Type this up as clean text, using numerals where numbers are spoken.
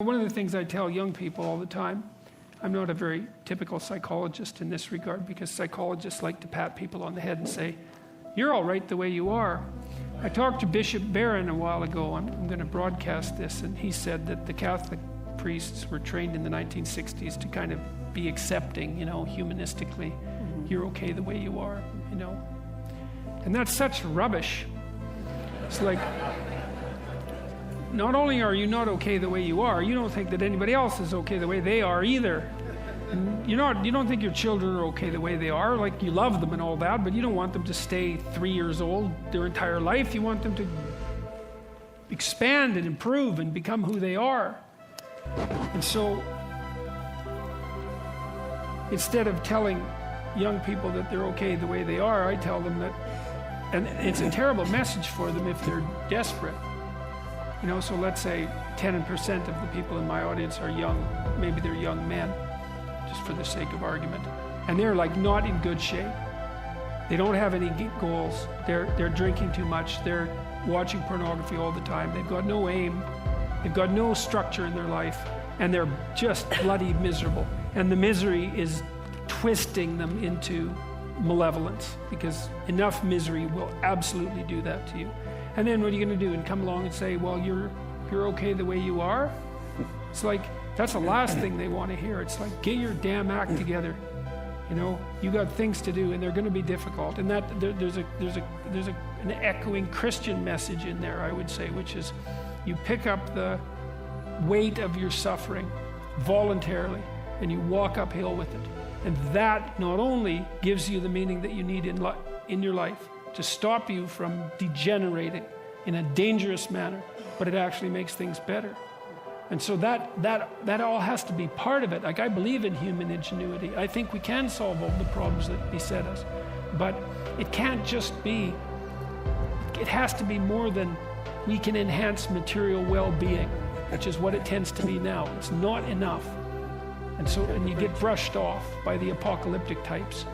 One of the things I tell young people all the time, I'm not a very typical psychologist in this regard, because psychologists like to pat people on the head and say, you're all right the way you are. I talked to Bishop Barron a while ago, and I'm going to broadcast this, and he said that the Catholic priests were trained in the 1960s to kind of be accepting, humanistically. You're okay the way you are, And that's such rubbish. It's like, not only are you not okay the way you are, you don't think that anybody else is okay the way they are either. And you don't think your children are okay the way they are. Like, you love them and all that, but you don't want them to stay 3 years old their entire life. You want them to expand and improve and become who they are. And so, instead of telling young people that they're okay the way they are, I tell them that, and it's a terrible message for them if they're desperate. So let's say 10% of the people in my audience are young, maybe they're young men, just for the sake of argument. And they're like not in good shape. They don't have any goals. They're drinking too much. They're watching pornography all the time. They've got no aim. They've got no structure in their life. And they're just bloody miserable. And the misery is twisting them into malevolence, because enough misery will absolutely do that to you. And then what are you going to do? And come along and say, well, you're okay the way you are? It's like, that's the last thing they want to hear. It's like, get your damn act together. You got things to do, and they're going to be difficult. And that there's an echoing Christian message in there, I would say, which is you pick up the weight of your suffering voluntarily, and you walk uphill with it. And that not only gives you the meaning that you need in your life to stop you from degenerating in a dangerous manner, but it actually makes things better. And so that all has to be part of it. Like, I believe in human ingenuity. I think we can solve all the problems that beset us. But it can't just be, it has to be more than we can enhance material well-being, which is what it tends to be now. It's not enough. And you get brushed off by the apocalyptic types.